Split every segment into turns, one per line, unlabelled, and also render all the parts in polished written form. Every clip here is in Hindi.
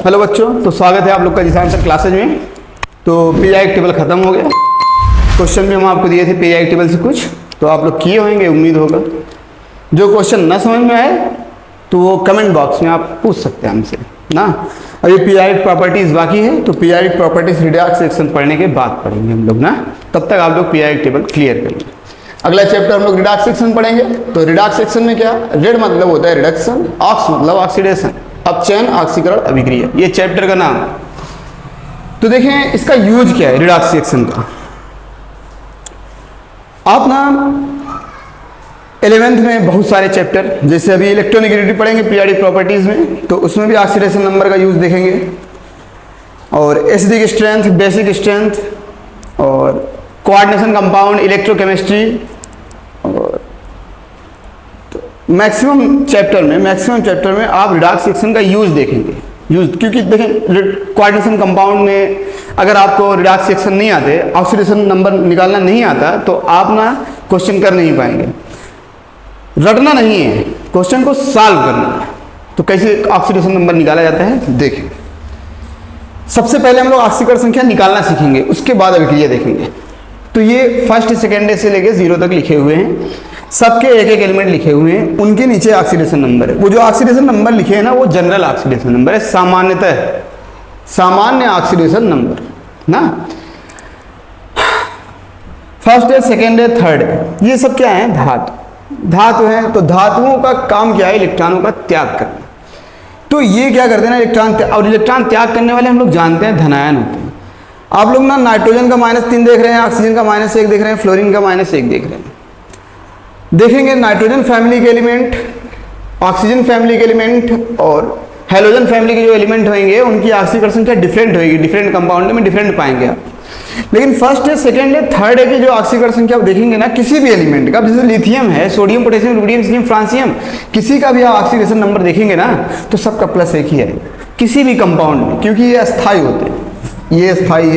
हेलो बच्चों, तो स्वागत है आप लोग का जिसान सर क्लासेज में। तो पीरियोडिक टेबल ख़त्म हो गया। क्वेश्चन भी हम आपको दिए थे पीरियोडिक टेबल से कुछ, तो आप लोग किए होंगे उम्मीद होगा। जो क्वेश्चन ना समझ में आए तो वो कमेंट बॉक्स में आप पूछ सकते हैं हमसे ना। अभी पीरियोडिक प्रॉपर्टीज़ बाकी है, तो पीरियोडिक प्रॉपर्टीज़ रिडक्स सेक्शन पढ़ने के बाद पढ़ेंगे हम लोग ना। तब तक आप लोग पीरियोडिक टेबल क्लियर करेंगे। अगला चैप्टर हम लोग रिडक्स सेक्शन पढ़ेंगे। तो रिडक्स सेक्शन में क्या, रिड मतलब होता है रिडक्शन, ऑक्स मतलब ऑक्सीडेशन, अपचयन, ऑक्सीकरण, अभिक्रिया, ये चैप्टर का नाम। तो देखें इसका यूज क्या है रिडक्स सेक्शन का। आप ना 11th में बहुत सारे चैप्टर, जैसे अभी इलेक्ट्रोनेगेटिविटी पढ़ेंगे पीरियोडिक प्रॉपर्टीज में, तो उसमें भी ऑक्सीडेशन नंबर का यूज देखेंगे, और एसिडिक स्ट्रेंथ, बेसिक स्ट्रेंथ, और कोऑर्डिनेशन कंपाउंड, इलेक्ट्रोकेमिस्ट्री, और मैक्सिमम चैप्टर में आप रिडक्स सेक्शन का यूज देखेंगे। क्योंकि देखें कोऑर्डिनेशन कंपाउंड में अगर आपको रिडक्स सेक्शन नहीं आते, ऑक्सीडेशन नंबर निकालना नहीं आता, तो आप ना क्वेश्चन कर नहीं पाएंगे। रटना नहीं है, क्वेश्चन को सॉल्व करना है। तो कैसे ऑक्सीडेशन नंबर निकाला जाता है देखें। सबसे पहले हम लोग ऑक्सीकरण संख्या निकालना सीखेंगे, उसके बाद अभिक्रिया देखेंगे। तो ये फर्स्ट सेकेंड से लेके 0 तक लिखे हुए हैं, सबके एक एक एलिमेंट लिखे हुए हैं, उनके नीचे ऑक्सीडेशन नंबर है। वो जो ऑक्सीडेशन नंबर लिखे हैं ना, वो जनरल ऑक्सीडेशन नंबर है, सामान्य ऑक्सीडेशन नंबर ना। फर्स्ट है, सेकेंड है, थर्ड है, ये सब क्या है, धातु है। तो धातुओं का काम क्या है, इलेक्ट्रॉनों का त्याग करना। तो ये क्या करते हैं ना, और इलेक्ट्रॉन त्याग करने वाले हम लोग जानते हैं धनायन होते हैं। आप लोग ना नाइट्रोजन का -3 देख रहे हैं, ऑक्सीजन का -1 देख रहे हैं, फ्लोरीन का -1 देख रहे हैं। देखेंगे नाइट्रोजन फैमिली के एलिमेंट, ऑक्सीजन फैमिली के एलिमेंट और हेलोजन फैमिली के जो एलिमेंट होंगे उनकी ऑक्सीकरण संख्या डिफरेंट होगी, डिफरेंट कंपाउंड में डिफरेंट पाएंगे आप। लेकिन फर्स्ट है, सेकेंड है, थर्ड है कि जो ऑक्सीकरण संख्या आप देखेंगे ना किसी भी एलिमेंट का, जैसे लिथियम है, सोडियम, पोटेशियम, रुबिडियम, सीनियम, फ्रांसियम, किसी का भी आप ऑक्सीडेशन नंबर देखेंगे ना तो सबका +1 ही आएगा किसी भी कंपाउंड में, क्योंकि ये अस्थायी होते हैं। ये अस्थायी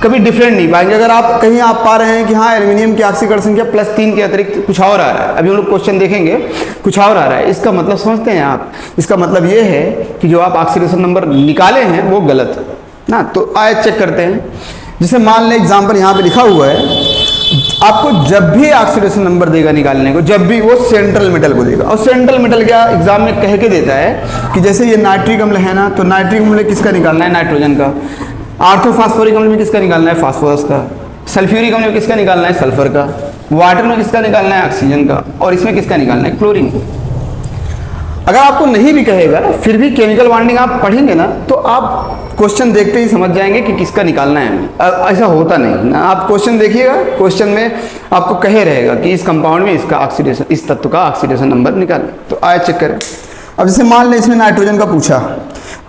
कभी डिफरेंट नहीं पाएंगे। अगर आप कहीं आप पा रहे हैं कि हाँ एल्यूमिनियम की ऑक्सीकरण संख्या +3 के अतिरिक्त कुछ और आ रहा है, अभी हम लोग क्वेश्चन देखेंगे, कुछ और आ रहा है, इसका मतलब समझते हैं आप। इसका मतलब ये है कि जो आप ऑक्सीडेशन नंबर निकाले हैं वो गलत है ना। तो आइए चेक करते हैं। जैसे मान लें एग्जाम्पल यहाँ पे लिखा हुआ है, आपको जब भी ऑक्सीडेशन नंबर देगा निकालने को, जब भी वो सेंट्रल मेटल को देगा। और सेंट्रल मेटल क्या एग्जाम में कह के देता है कि जैसे ये नाइट्रिक अम्ल है ना, तो नाइट्रिक अम्ल किसका निकालना है, नाइट्रोजन का। आर्थोफॉस्फोरिक अम्ल में किसका निकालना है, फास्फोरस का। सल्फ्यूरिक अम्ल में किसका निकालना है, सल्फर का। वाटर में किसका निकालना है, ऑक्सीजन का। और इसमें किसका निकालना है, क्लोरीन। अगर आपको नहीं भी कहेगा फिर भी केमिकल बॉन्डिंग आप पढ़ेंगे ना, तो आप क्वेश्चन देखते ही समझ जाएंगे कि किसका निकालना है। ऐसा होता नहीं ना, आप क्वेश्चन देखिएगा, क्वेश्चन में आपको कहे रहेगा कि इस कंपाउंड में इसका ऑक्सीडेशन, इस तत्व का ऑक्सीडेशन नंबर निकालें। तो आइए चेक करें। अब जैसे मान लें इसमें नाइट्रोजन का पूछा,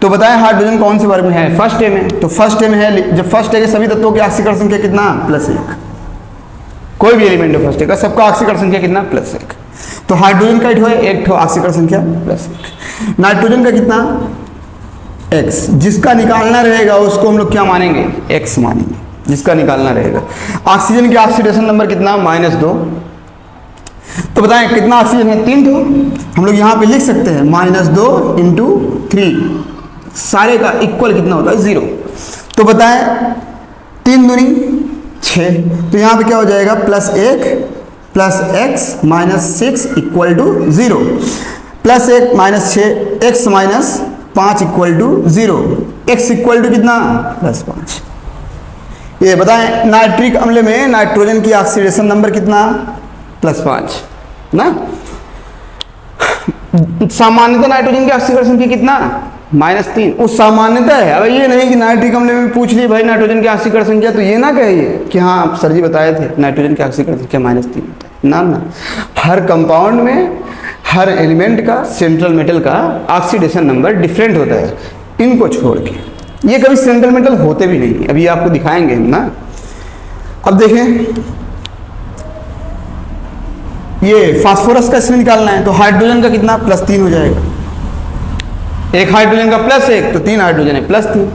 तो बताएं हाइड्रोजन कौन से वर्ग में है, फर्स्ट ए में। तो फर्स्ट ए में है, जब फर्स्ट ए के सभी तत्वों की ऑक्सीकरण संख्या कितना, +1। कोई भी एलिमेंट है फर्स्ट ए का, सबका ऑक्सीकरण संख्या कितना, +1। तो हाइड्रोजन का एक ऑक्सीकरण संख्या +1। नाइट्रोजन का कितना, X। जिसका निकालना रहेगा उसको हम लोग क्या मानेंगे, X मानेंगे, जिसका निकालना रहेगा। ऑक्सीजन की ऑक्सीडेशन नंबर कितना, -2। तो बताएं कितना ऑक्सीजन है, 3 तो हम लोग यहाँ पे लिख सकते हैं -2 × 3, सारे का इक्वल कितना होता है, 0। तो बताएं 3 दूनी 6, तो यहाँ पे क्या हो जाएगा, +1 + x - 6 = 0, +1 - 6 x - 5 = 0, x = कितना, +5। ये बताएं नाइट्रिक अम्ल में नाइट्रोजन की ऑक्सीडेशन नंबर कितना, +5 ना। सामान्यतः नाइट्रोजन की ऑक्सीकरण संख्या कितना, -3। वो सामान्यतः है। अब ये नहीं कि नाइट्रिक अम्ल में पूछ ली भाई नाइट्रोजन की ऑक्सीकरण संख्या, तो ये ना कहिए कि हाँ आप सर जी बताए थे नाइट्रोजन की ऑक्सीकरण संख्या -3 ना। हर कंपाउंड में, हर एलिमेंट का, सेंट्रल मेटल का ऑक्सीडेशन नंबर डिफरेंट होता है, इनको छोड़ के। ये कभी सेंट्रल मेटल होते भी नहीं, अभी आपको दिखाएंगे हम ना। अब देखें ये फास्फोरस का इसमें निकालना है, तो हाइड्रोजन का कितना, +3 हो जाएगा। एक हाइड्रोजन का प्लस एक, तो 3 हाइड्रोजन है प्लस 3।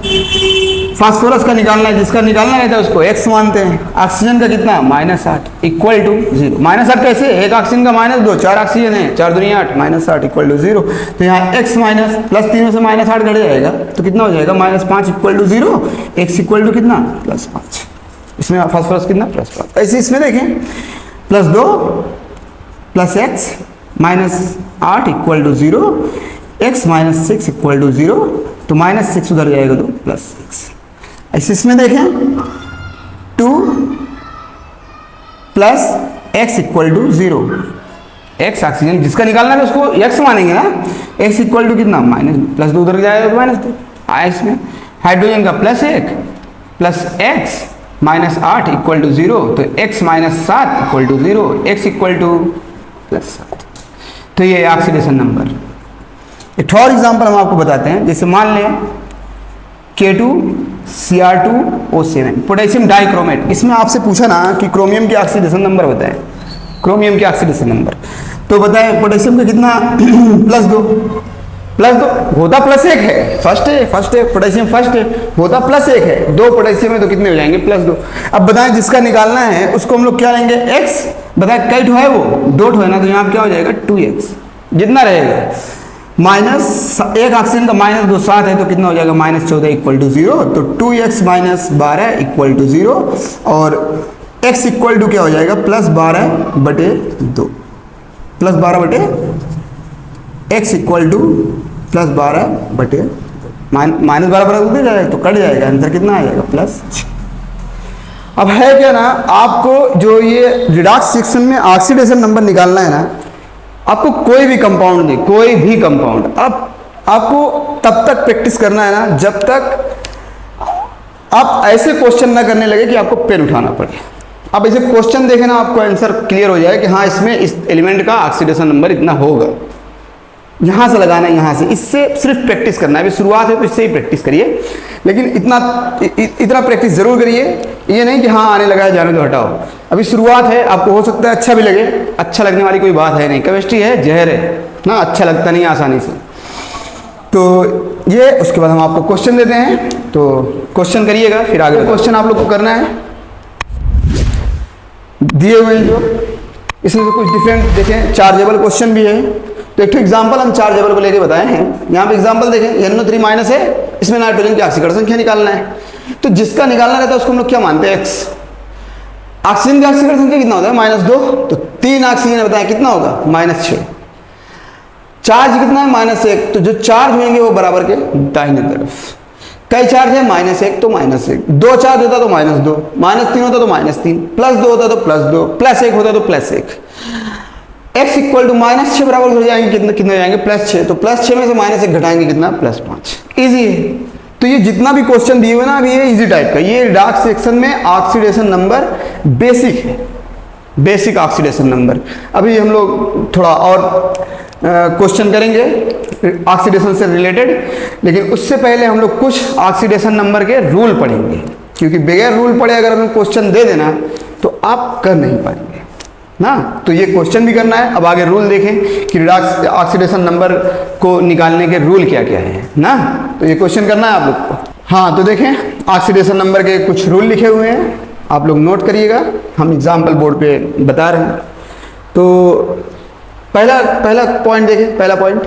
फास्फोरस का निकालना है, जिसका निकालना रहता है उसको x मानते हैं। ऑक्सीजन का कितना -8 इक्वल टू 0। -8 कैसे, एक ऑक्सीजन का -2, 4 ऑक्सीजन है, 4 दूनी 8, -8 इक्वल टू 0। तो यहाँ x माइनस प्लस 3 में से -8 घट जाएगा, तो कितना हो जाएगा -5 equal to 0, x equal to कितना +5। इसमें फास्फोरस कितना +5। ऐसे इसमें देखें +2 + x -8 equal to 0, x -6 equal to 0, तो -6 उधर जाएगा तो +6। ऐसे इसमें देखें 2 + x equal to 0, x oxygen जिसका निकालना है उसको x मानेंगे ना, x इक्वल टू कितना +2 उधर जाएगा तो -2। इसमें हाइड्रोजन का +1 + x -8 इक्वल टू 0, तो x -7 equal to 0, x equal to +7। तो ये ऑक्सीडेशन नंबर। एक और एग्जांपल हम आपको बताते हैं, जैसे मान लें K2Cr2O7 पोटेशियम डाइक्रोमेट। इसमें आपसे पूछा ना कि क्रोमियम के ऑक्सीडेशन नंबर बताएं, क्रोमियम के ऑक्सीडेशन नंबर, तो बताएं पोटेशियम का कितना +2 होता +1 है, फर्स्ट है पोटेशियम फर्स्ट है, होता +1 है, 2 पोटेशियम है तो कितने हो जाएंगे +2। अब बताएं जिसका निकालना है उसको हम लोग क्या लेंगे x, बताएं कई ठो है वो 2 ठो है ना, तो यहाँ क्या हो जाएगा 2x जितना रहेगा, -1 ऑक्सीजन का -2 7 है, तो कितना हो जाएगा -14 इक्वल टू 0, तो 2x - 12 इक्वल टू 0, और x इक्वल टू क्या हो जाएगा +12/2, +12 x इक्वल टू +12 -12 बराबर जाएगा तो कट जाएगा, आंसर कितना आ जाएगा +6। अब है क्या ना, आपको जो ये रिडॉक्स सेक्शन में ऑक्सीडेशन नंबर निकालना है ना, आपको कोई भी कंपाउंड दे, कोई भी कंपाउंड, अब आपको तब तक प्रैक्टिस करना है ना जब तक आप ऐसे क्वेश्चन ना करने लगे कि आपको पेन उठाना पड़े। आप ऐसे क्वेश्चन देखें ना, आपको आंसर क्लियर हो जाए कि हाँ इसमें इस एलिमेंट का ऑक्सीडेशन नंबर इतना होगा, यहाँ से लगाना है, यहाँ से, इससे सिर्फ प्रैक्टिस करना है। अभी शुरुआत है तो इससे ही प्रैक्टिस करिए, लेकिन इतना प्रैक्टिस जरूर करिए, ये नहीं कि हाँ आने लगा है जाने दो हटाओ। अभी शुरुआत है, आपको हो सकता है अच्छा भी लगे, अच्छा लगने वाली कोई बात है नहीं, केमिस्ट्री है जहर है ना, अच्छा लगता नहीं आसानी से। तो ये उसके बाद हम आपको क्वेश्चन देते हैं, तो क्वेश्चन करिएगा, फिर आगे क्वेश्चन आप लोग को करना है दिए हुए हैं जो, इसमें से कुछ डिफरेंट देखें, चार्जेबल क्वेश्चन भी है। तो एक एग्जांपल हम चार्जेबल को लेके बताए हैं। यहाँ पे एग्जांपल देखें, NO3- है, इसमें नाइट्रोजन की ऑक्सीकरण संख्या निकालना है, तो जिसका निकालना रहता है उसको हम लोग क्या मानते हैं x। ऑक्सीजन की ऑक्सीकरण संख्या कितना होता है -2, तो 3 ऑक्सीजन बताएं कितना होगा -6। चार्ज कितना है -1, तो जो चार्ज होंगे वो बराबर के दाहिने तरफ। कई चार्ज है -1 तो -1, 2 चार्ज होता तो -2, -3 होता तो -3, +2 होता तो +2, +1 होता तो +1। x इक्वल टू -6 बराबर हो जाएंगे कितने हो जाएंगे +6, तो +6 में से -1 घटाएंगे कितना +5। इजी है। तो ये जितना भी क्वेश्चन दिए हुए ना अभी, ये इजी टाइप का, ये रिडॉक्स सेक्शन में ऑक्सीडेशन नंबर बेसिक है, बेसिक ऑक्सीडेशन नंबर। अभी हम लोग थोड़ा और क्वेश्चन करेंगे ऑक्सीडेशन से रिलेटेड, लेकिन उससे पहले हम लोग कुछ ऑक्सीडेशन नंबर के रूल पढ़ेंगे, क्योंकि बगैर रूल पढ़े अगर हमें क्वेश्चन दे देना तो आप कर नहीं पाएंगे ना। तो ये क्वेश्चन भी करना है। अब आगे रूल देखें कि रिडॉक्स ऑक्सीडेशन नंबर को निकालने के रूल क्या क्या है ना, तो ये क्वेश्चन करना है आप लोग को। हाँ तो देखें ऑक्सीडेशन नंबर के कुछ रूल लिखे हुए हैं, आप लोग नोट करिएगा, हम एग्जाम्पल बोर्ड पे बता रहे हैं। तो पहला पॉइंट देखें, पहला पॉइंट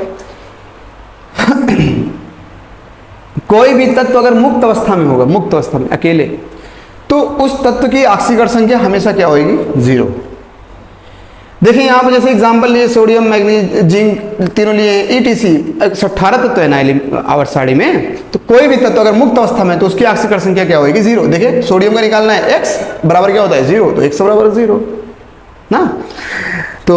कोई भी तत्व अगर मुक्त अवस्था में होगा, मुक्त अवस्था में अकेले, तो उस तत्व की ऑक्सीकरण संख्या हमेशा क्या होगी 0। देखिए यहाँ पर जैसे एग्जांपल लिए सोडियम मैग्नीज जिंक तीनों लिए ETC 18 तत्व है ना आवर्त सारणी में, तो कोई भी तत्व अगर मुक्त अवस्था में तो उसकी ऑक्सीकरण संख्या क्या होगी 0। देखिए सोडियम का निकालना है x बराबर क्या होता है 0, तो x बराबर 0 ना। तो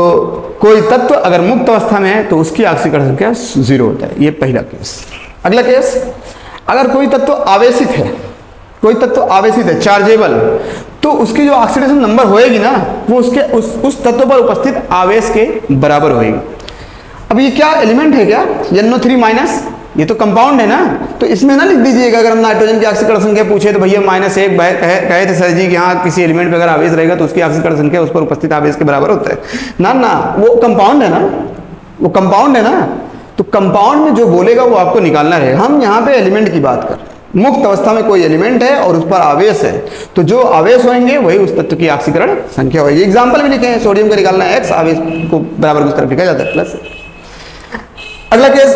कोई तत्व अगर मुक्त अवस्था में है तो उसकी ऑक्सीकरण संख्या 0 होता है, ये पहला केस। अगला केस, अगर कोई तत्व आवेशित है, कोई तत्व आवेशित है चार्जेबल, तो उसकी जो ऑक्सीडेशन नंबर होएगी ना वो उसके उस तत्व पर उपस्थित आवेश के बराबर होएगी। अब ये क्या एलिमेंट है क्या NO3-, ये तो कंपाउंड है ना, तो इसमें ना लिख दीजिएगा अगर हम नाइट्रोजन की ऑक्सीकरण संख्या पूछे तो भैया -1 कहे थे सर जी कि हाँ किसी एलिमेंट पे अगर आवेश रहेगा तो उसकी ऑक्सीकरण संख्या उस पर उपस्थित आवेश के बराबर होता है ना। वो कंपाउंड है ना, वो कंपाउंड है ना, तो कंपाउंड में जो बोलेगा वो आपको निकालना रहेगा। हम यहाँ पे एलिमेंट की बात कर रहे हैं, मुक्त अवस्था में कोई एलिमेंट है और उस पर आवेश है, तो जो आवेश होंगे वही उस तत्व की ऑक्सीकरण संख्या होगी। एग्जाम्पल भी लिखे हैं, सोडियम का निकालना है x, आवेश को बराबर उस तरफ लिखा जाता है प्लस। अगला केस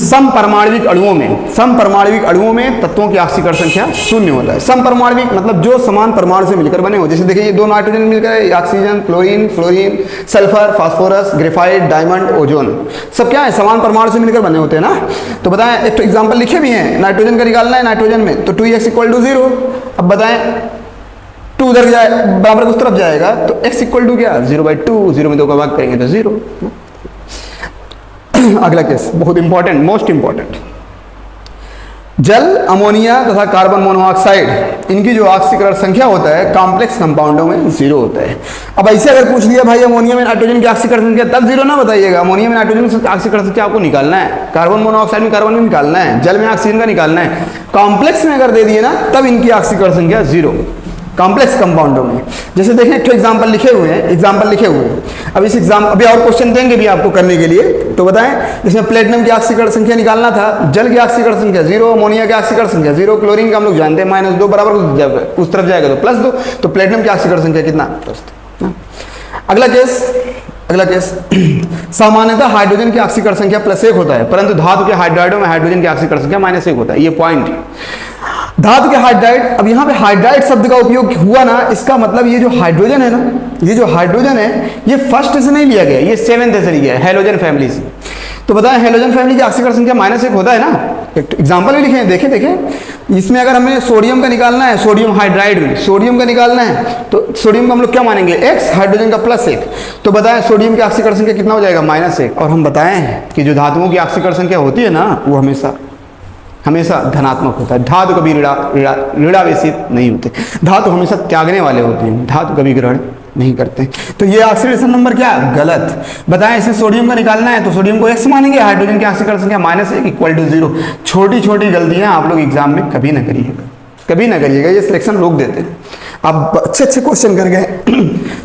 समपरमाणविक अणुओं में, समपरमाणविक अणुओं में तत्वों की ऑक्सीकरण संख्या शून्य होता है। समपरमाणविक मतलब जो समान परमाणु से मिलकर बने हो, जैसे देखिए ये दो नाइट्रोजन मिलकर oxygen, chlorine, fluorine, sulphur, phosphorus, graphite, diamond, ozone, सब क्या है, समान परमाणु से मिलकर बने होते हैं ना। तो बताएं, एक तो एग्जाम्पल लिखे भी हैं, नाइट्रोजन का निकालना है, नाइट्रोजन में तो 2x = 0। अब बताएं 2 उधर जाए बराबर उस तरफ जाएगा तो x = क्या 0/2, 0 में 2 का भाग करेंगे तो 0। अगला केस बहुत इंपॉर्टेंट, मोस्ट इंपॉर्टेंट, जल, अमोनिया तथा कार्बन मोनोऑक्साइड, इनकी जो ऑक्सीकरण संख्या होता है कॉम्प्लेक्स कंपाउंडों में 0 होता है। अब ऐसे अगर पूछ लिया भाई अमोनिया में नाइट्रोजन की ऑक्सीकरण संख्या, तब 0 ना बताइएगा। अमोनिया में नाइट्रोजन की ऑक्सीकरण संख्या आपको निकालना है, कार्बन मोनोऑक्साइड में कार्बन का निकालना है, जल में ऑक्सीजन का निकालना है। कॉम्प्लेक्स में अगर दे दिए ना तब इनकी ऑक्सीकरण संख्या 0, कॉम्प्लेक्स कंपाउंडों में। जैसे देखें एक एग्जाम्पल लिखे हुए हैं, एग्जाम्पल लिखे हुए हैं। अब इस एग्जाम अभी और क्वेश्चन देंगे भी आपको करने के लिए, तो बताएं इसमें प्लेटिनम की ऑक्सीकरण संख्या निकालना था, जल की ऑक्सीकरण संख्या 0, अमोनिया की ऑक्सीकरण संख्या 0, क्लोरीन का हम लोग जानते हैं -2 बराबर उस तरफ जाएगा तो +2, तो प्लेटिनम की ऑक्सीकरण संख्या कितना +2। अगला केस सामान्यतः हाइड्रोजन की ऑक्सीकरण संख्या +1 होता है, परंतु धातु के हाइड्राइडों में हाइड्रोजन की ऑक्सीकरण संख्या -1 होता है। ये पॉइंट धातु के हाइड्राइड, अब यहाँ पे हाइड्राइड शब्द का उपयोग हुआ ना, इसका मतलब ये जो हाइड्रोजन है ना, ये जो हाइड्रोजन है ये फर्स्ट से नहीं लिया गया, ये 7th से लिया है, हेलोजन फैमिली से। तो बताएं हेलोजन फैमिली की ऑक्सीकरण संख्या -1 होता है ना। एक एग्जाम्पल भी लिखे हैं, देखें इसमें अगर हमें सोडियम का निकालना है, सोडियम हाइड्राइड में सोडियम का निकालना है तो सोडियम को हम लोग क्या मानेंगे x, हाइड्रोजन का +1, तो बताएं सोडियम की ऑक्सीकरण संख्या कितना हो जाएगा -1। और हम बताएं कि जो धातुओं की ऑक्सीकरण संख्या होती है ना वो हमेशा धनात्मक होता है। धातु कभी ऋणावेशित नहीं होते, धातु हमेशा त्यागने वाले होते हैं, धातु कभी ग्रहण नहीं करते। तो ये ऑक्सीडेशन नंबर क्या गलत। बताएं इसमें सोडियम का निकालना है तो सोडियम को x मानेंगे, हाइड्रोजन की ऑक्सीकरण संख्या -1 = 0। छोटी छोटी गलतियां आप लोग एग्जाम में कभी ना करिएगा, ये सिलेक्शन रोक देते हैं। आप अच्छे क्वेश्चन कर गए,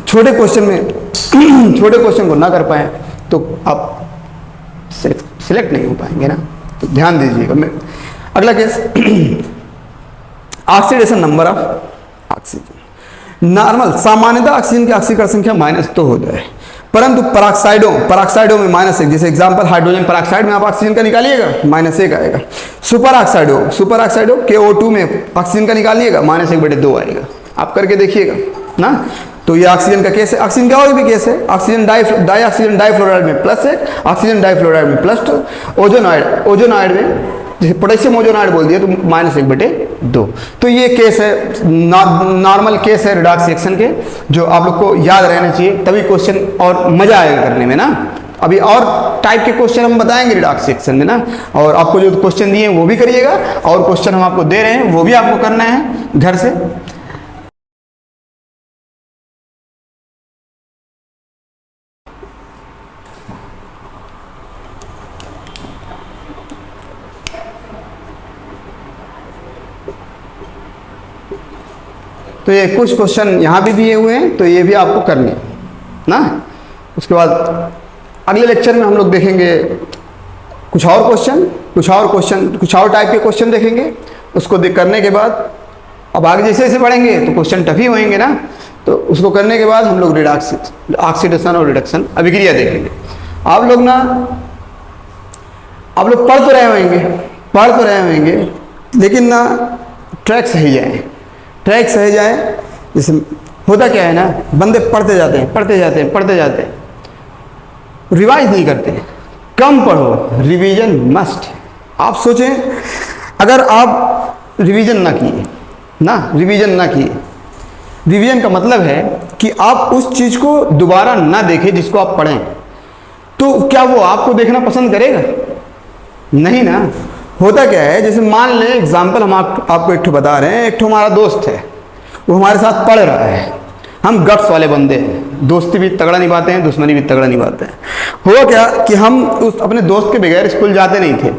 छोटे क्वेश्चन को ना कर पाए तो आप सिलेक्ट नहीं हो पाएंगे ना, तो ध्यान दीजिएगा। अगला case oxidation number of oxygen. Normal सामान्यतः ऑक्सीजन की ऑक्सीकरण संख्या -2 हो जाए, परंतु पराक्साइडों में -1, जैसे एग्जांपल हाइड्रोजन पराक्साइड में आप ऑक्सीजन का निकालिएगा -1 आएगा। सुपर ऑक्साइडो KO2 में ऑक्सीजन का निकालिएगा -1/2 आएगा। आप करके देखिएगा ना। तो ये ऑक्सीजन का केस है। ऑक्सीजन का और भी केस है, ऑक्सीजन डाइऑक्सीजन डाइफ्लोराइड में +1, ऑक्सीजन डाइफ्लोराइड में +2, ओजोनाइड में जैसे पोटेशियम ओजोनाइड बोल दिया तो -1/2। तो ये केस है, नॉर्मल केस है रिडॉक्स रिएक्शन के, जो आप लोग को याद रहना चाहिए, तभी क्वेश्चन और मजा आएगा करने में ना। अभी और टाइप के क्वेश्चन हम बताएंगे रिडॉक्स रिएक्शन में ना, और आपको जो क्वेश्चन दिए वो भी करिएगा, और क्वेश्चन हम आपको दे रहे हैं वो भी आपको करना है घर से। तो ये कुछ क्वेश्चन यहाँ भी दिए हुए हैं, तो ये भी आपको करने ना। उसके बाद अगले लेक्चर में हम लोग देखेंगे कुछ और टाइप के क्वेश्चन देखेंगे। उसको करने के बाद अब आगे जैसे जैसे बढ़ेंगे तो क्वेश्चन टफ ही होंगे ना, तो उसको करने के बाद हम लोग ऑक्सीडेशन और रिडक्शन अभिक्रिया देखेंगे। आप लोग पढ़ तो रहे होंगे, लेकिन ना ट्रैक सही जाए। जैसे होता क्या है ना, बंदे पढ़ते जाते हैं, रिवाइज नहीं करते। कम पढ़ो, रिवीजन मस्ट। आप सोचें अगर आप रिवीजन ना किए, रिवीजन का मतलब है कि आप उस चीज़ को दोबारा ना देखें जिसको आप पढ़ें, तो क्या वो आपको देखना पसंद करेगा? नहीं ना। होता क्या है, जैसे मान लें एग्जाम्पल हम आपको एक ठो बता रहे हैं, एक ठो हमारा दोस्त है, वो हमारे साथ पढ़ रहा है, हम गट्स वाले बंदे हैं, दोस्ती भी तगड़ा निभाते हैं, दुश्मनी भी तगड़ा निभाते हैं। हुआ क्या कि हम अपने दोस्त के बगैर स्कूल जाते नहीं थे।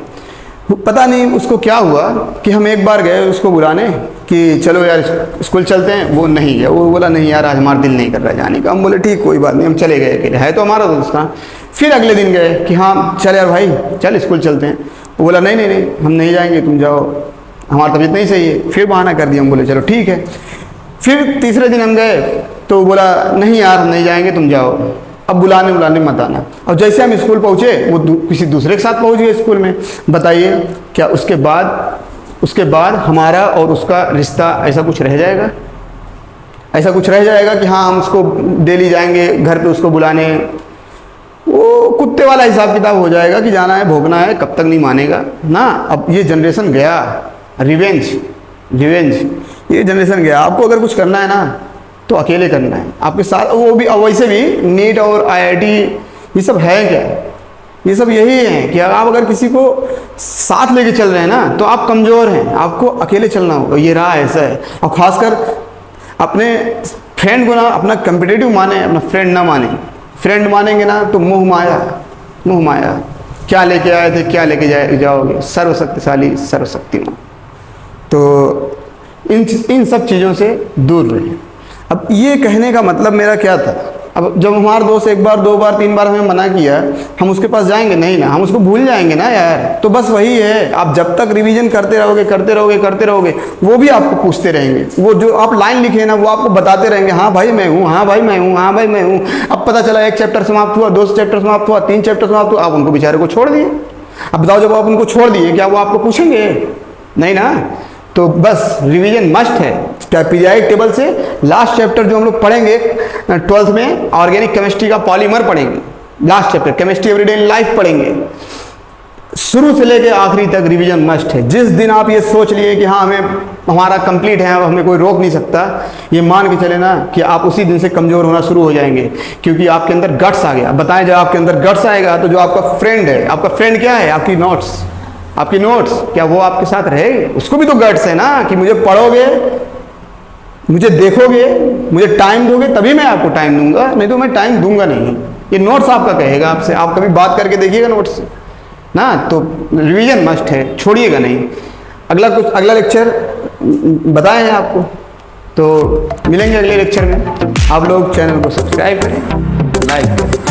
पता नहीं उसको क्या हुआ कि हम एक बार गए उसको बुलाने कि चलो यार स्कूल चलते हैं, वो नहीं गया। वो बोला नहीं यार आज हमारा दिल नहीं कर रहा है जाने का। हम बोले ठीक कोई बात नहीं, हम चले गए अकेले, है तो हमारा दोस्त था। फिर अगले दिन गए कि हाँ चल यार भाई चल स्कूल चलते हैं। वो बोला नहीं नहीं नहीं हम नहीं जाएंगे, तुम जाओ, हमारी तबीयत नहीं सही है। फिर बहाना कर दिया, हम बोले चलो ठीक है। फिर तीसरे दिन हम गए तो वो बोला नहीं यार हम नहीं जाएंगे, तुम जाओ, अब बुलाने मत आना। और जैसे हम स्कूल पहुँचे वो किसी दूसरे के साथ पहुँच गए स्कूल में। बताइए क्या उसके बाद हमारा और उसका रिश्ता ऐसा कुछ रह जाएगा? ऐसा कुछ रह जाएगा कि हाँ हम उसको डेली जाएंगे घर पे उसको बुलाने? वो कुत्ते वाला हिसाब किताब हो जाएगा कि जाना है भोगना है, कब तक नहीं मानेगा ना। अब ये जनरेशन गया, रिवेंज ये जनरेशन गया। आपको अगर कुछ करना है ना तो अकेले करना है, आपके साथ। वो भी वैसे भी नीट और IIT ये सब है क्या? ये सब यही है कि अगर किसी को साथ लेके चल रहे हैं ना तो आप कमज़ोर हैं, आपको अकेले चलना होगा। ये रहा ऐसा है। और ख़ासकर अपने फ्रेंड को ना अपना कम्पिटिटिव माने, अपना फ्रेंड ना माने। फ्रेंड मानेंगे ना तो मोह माया क्या लेके आए थे क्या लेके जाओगे? सर्वशक्तिशाली सर्वशक्तिमान। तो इन सब चीज़ों से दूर रहिए। अब ये कहने का मतलब मेरा क्या था? अब जब हमारा दोस्त एक बार दो बार तीन बार हमें मना किया, हम उसके पास जाएंगे नहीं ना, हम उसको भूल जाएंगे ना यार। तो बस वही है, आप जब तक रिवीजन करते रहोगे वो भी आपको पूछते रहेंगे। वो जो आप लाइन लिखे हैं ना वो आपको बताते रहेंगे, हाँ भाई मैं हूँ, हाँ भाई मैं हूँ, हाँ भाई मैं हूँ। अब पता चला 1 चैप्टर समाप्त हुआ, 2 चैप्टर समाप्त हुआ, 3 चैप्टर समाप्त हुआ, आप उनको बेचारे को छोड़ दिए। अब बताओ जब आप उनको छोड़ दिए क्या वो आपको पूछेंगे? नहीं ना। तो बस रिवीजन मस्ट है। पीरियाडिक टेबल से लास्ट चैप्टर जो हम लोग पढ़ेंगे 12th में, ऑर्गेनिक केमिस्ट्री का पॉलीमर पढ़ेंगे, last chapter chemistry everyday in life पढ़ेंगे। शुरू से लेके आखिरी तक रिवीजन मस्ट है। जिस दिन आप ये सोच लिए कि हाँ हमारा कंप्लीट है, हमें कोई रोक नहीं सकता, ये मान के चले ना कि आप उसी दिन से कमज़ोर होना शुरू हो जाएंगे, क्योंकि आपके अंदर गट्स आ गया। बताएं जब आपके अंदर गट्स आएगा तो जो आपका फ्रेंड है, आपका फ्रेंड क्या है? आपकी नोट्स क्या वो आपके साथ रहेगी? उसको भी तो गट्स है ना कि मुझे पढ़ोगे, मुझे देखोगे, मुझे टाइम दोगे तभी मैं आपको टाइम दूंगा, नहीं तो मैं टाइम दूंगा नहीं। ये नोट्स आपका कहेगा आपसे, आप कभी बात करके देखिएगा नोट्स से ना। तो रिवीजन मस्ट है, छोड़िएगा नहीं। अगला लेक्चर बताए हैं आपको, तो मिलेंगे अगले लेक्चर में। आप लोग चैनल को सब्सक्राइब करें, लाइक करें।